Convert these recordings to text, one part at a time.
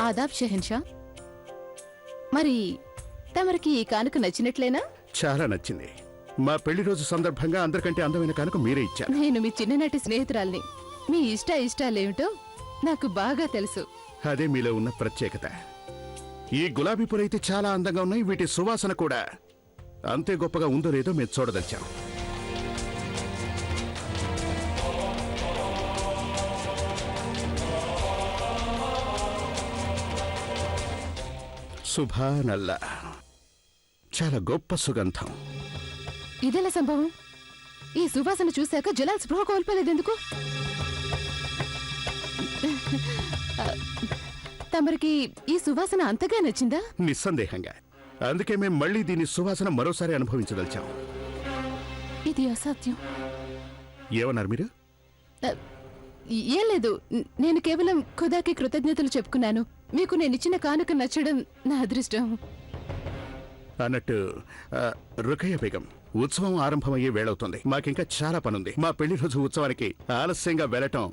ఆదాబ్ షెహన్షా. మరి తమరికి ఈ కానుక నచ్చినట్లేనా? చాలా నచ్చింది. మా పెళ్లి రోజు సందర్భంగా అందరికంటే అందమైన కానుక మీరే ఇచ్చారు. నేను మీ చిన్ననాటి స్నేహితురాల్ని. మీ ఇష్టాలేమిటో నాకు బాగా తెలుసు. అదే మీలో ఉన్న ప్రత్యేకత. ఈ గులాబీ పూలైతే చాలా అందంగా ఉన్నాయి. వీటి సువాసన కూడా అంతే గొప్పగా ఉందో లేదో మేము చూడదలిచాం. సుభానల్లా, చాలా గొప్ప సుగంధం. ఇదెలా సంభవం? ఈ సువాసన చూశాక జలాల్ స్పృహ కోల్పోలేదెందుకు? తమరికి ఈ సువాసన అంతగా నచ్చిందా? నిస్సందేహంగా. అందుకే మేం మళ్ళీ దీని సువాసన మరోసారి అనుభవించదలిచాం. ఇది అసాధ్యం. ఏమన్నారు మీరు? ఏం లేదు, నేను కేవలం ఖుదాకి కృతజ్ఞతలు చెప్పుకున్నాను. మీకు నేనిచ్చిన కానుక నచ్చడం నా అదృష్టం. అన్నట్టు రుఖయ్య బేగం, ఉత్సవం ఆరంభమయ్యే వేళవుతుంది. మాకింకా చాలా పనుంది. మా పెళ్లి రోజు ఉత్సవానికి ఆలస్యంగా వెళ్ళటం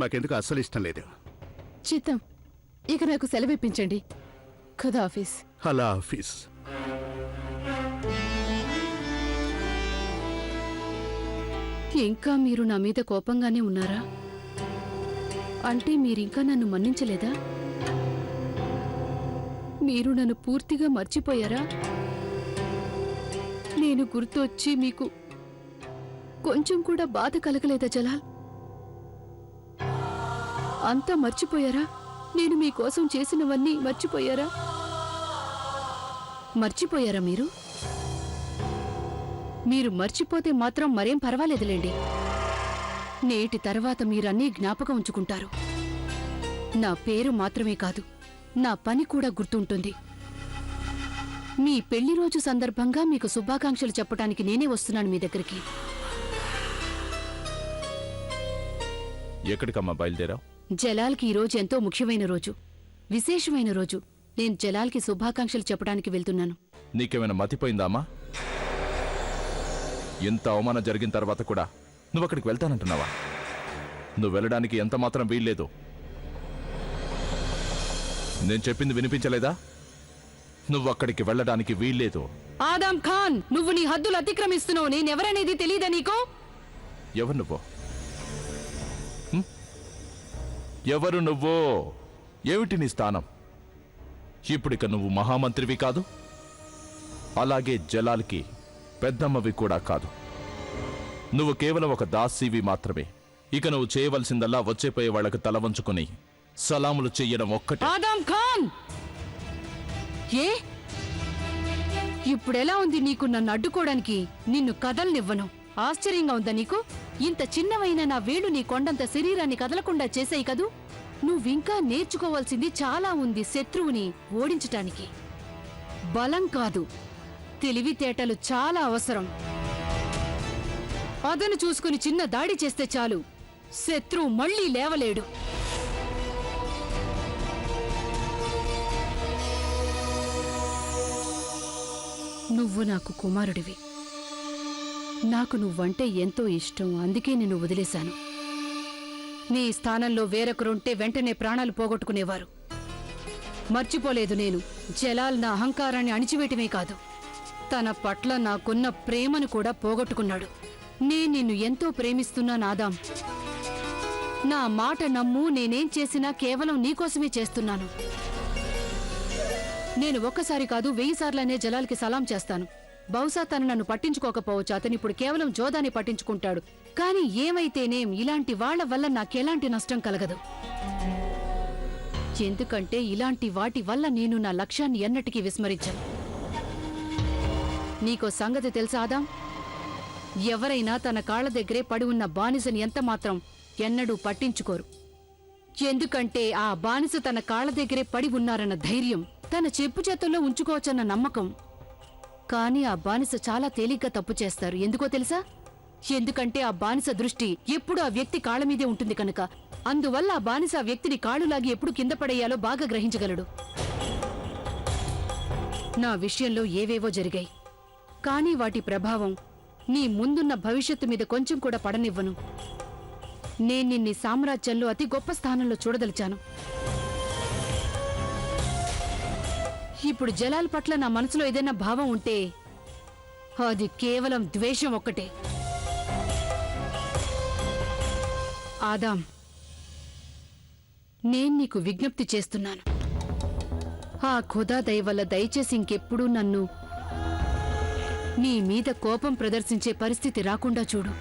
మాకెందుకు అస్సలు ఇష్టం లేదు. చిత్తం. ఇక నాకు సెలవిప్పించండి. ఖుదా ఆఫీస్. అలా ఆఫీస్. ఇంకా మీరు నా మీద కోపంగానే ఉన్నారా? అంటే మీరింకా నన్ను మన్నించలేదా? మీరు నన్ను పూర్తిగా మర్చిపోయారా? నేను గుర్తొచ్చి మీకు కొంచెం కూడా బాధ కలగలేదా జలాల్? అంతా మర్చిపోయారా? నేను మీకోసం చేసినవన్నీ మర్చిపోయారా? మర్చిపోయారా మీరు? మీరు మర్చిపోతే మాత్రం మరేం పర్వాలేదులేండి. నేటి తర్వాత మీరన్నీ జ్ఞాపకం ఉంచుకుంటారు. నా పేరు మాత్రమే కాదు, నా పని కూడా గుర్తుంటుంది. మీ పెళ్లి రోజు సందర్భంగా మీకు శుభాకాంక్షలు చెప్పడానికి నేనే వస్తున్నాను మీ దగ్గరికి. ఎక్కడికమ్మా బయలుదేరావు? జలాల్కి ఈరోజు ఎంతో ముఖ్యమైన రోజు, విశేషమైన రోజు. నేను జలాల్కి శుభాకాంక్షలు చెప్పడానికి వెళ్తున్నాను. నీకేమైనా మతిపోయిందామా? ఎంత అవమానం జరిగిన తర్వాత కూడా నువ్వు అక్కడికి వెళ్తానంటున్నావా? నువ్వు వెళ్ళడానికి ఎంత మాత్రం వీల్లేదు. నేను చెప్పింది వినిపించలేదా? నువ్వు అక్కడికి వెళ్ళడానికి వీల్లేదు. ఆదాం ఖాన్, నువ్వు నీ హద్దులు అతిక్రమిస్తున్నావు. నేనెవరనేది తెలీదా నీకు? ఎవరు నువ్వు? ఎవరు నువ్వు? ఏమిటి నీ స్థానం? ఇప్పుడిక నువ్వు మహామంత్రివి కాదు, అలాగే జలాల్కి పెద్దమ్మవి కూడా కాదు. నువ్వు కేవలం ఒక దాసీవి మాత్రమే. ఇక నువ్వు చేయవలసిందల్లా వచ్చేపోయే వాళ్లకు తల వంచుకుని సలాములు చెయ్యడం ఒక్కటే. ఆదాం ఖాన్, ఏ ఇప్పుడెలా ఉంది నీకు నన్ను అడ్డుకోవడానికి? నిన్ను కదలనివ్వను. ఆశ్చర్యంగా ఉందా నీకు? ఇంత చిన్నవైన నా వేళ్లు నీ కొండంత శరీరాన్ని కదలకుండా చేసాయి కదూ. నువ్వింకా నేర్చుకోవాల్సింది చాలా ఉంది శత్రువుని ఓడించటానికి. బలం కాదు, తెలివితేటలు చాలా అవసరం. అదను చూసుకుని చిన్న దాడి చేస్తే చాలు, శత్రువు మళ్ళీ లేవలేడు. నువ్వు నాకు కుమారుడివి. నాకు నువ్వంటే ఎంతో ఇష్టం. అందుకే నిన్ను వదిలేశాను. నీ స్థానంలో వేరొకరుంటే వెంటనే ప్రాణాలు పోగొట్టుకునేవారు. మర్చిపోలేదు నేను. జలాల్ నా అహంకారాన్ని అణిచివేయటమే కాదు, తన పట్ల నాకున్న ప్రేమను కూడా పోగొట్టుకున్నాడు. నేను నిన్ను ఎంతో ప్రేమిస్తున్నాను ఆదాం. నా మాట నమ్ము. నేనేం చేసినా కేవలం నీకోసమే చేస్తున్నాను. నేను ఒక్కసారి కాదు 1000 సార్లనే జలాల్కి సలాం చేస్తాను. బహుశా తను నన్ను పట్టించుకోకపోవచ్చు. అతనిప్పుడు కేవలం జోదాని పట్టించుకుంటాడు. కాని ఏమైతేనేం, ఇలాంటి వాళ్ల వల్ల నాకెలాంటి నష్టం కలగదు. ఎందుకంటే ఇలాంటి వాటి వల్ల నేను నా లక్ష్యాన్ని ఎన్నటికీ విస్మరించను. నీకో సంగతి తెలుసా ఆదాం? ఎవరైనా తన కాళ్ల దగ్గరే పడి ఉన్న బానిసని ఎంతమాత్రం ఎన్నడూ పట్టించుకోరు. ఎందుకంటే ఆ బానిస తన కాళ్ల దగ్గరే పడి ఉన్నారన్న ధైర్యం, తన చెప్పు చేతుల్లో ఉంచుకోవచ్చన్న నమ్మకం. కానీ ఆ బానిస చాలా తేలిగ్గా తప్పు చేస్తారు. ఎందుకో తెలుసా? ఎందుకంటే ఆ బానిస దృష్టి ఎప్పుడు ఆ వ్యక్తి కాళ్ల మీదే ఉంటుంది కనుక. అందువల్ల ఆ బానిస ఆ వ్యక్తిని కాళ్లులాగి ఎప్పుడు కింద పడేయాలో బాగా గ్రహించగలడు. నా విషయంలో ఏవేవో జరిగాయి, కానీ వాటి ప్రభావం నీ ముందున్న భవిష్యత్తు మీద కొంచెం కూడా పడనివ్వను. నేను నిన్ని సామ్రాజ్యంలో అతి గొప్ప స్థానంలో చూడదలిచాను. ఇప్పుడు జలాల్ పట్ల నా మనసులో ఏదైనా భావం ఉంటే అది కేవలం ద్వేషం ఒక్కటే. ఆదాం, నేను నీకు విజ్ఞప్తి చేస్తున్నాను. ఆ ఖుదా దయ వల్ల దయచేసి ఇంకెప్పుడూ నన్ను నీ మీద కోపం ప్రదర్శించే పరిస్థితి రాకుండా చూడు.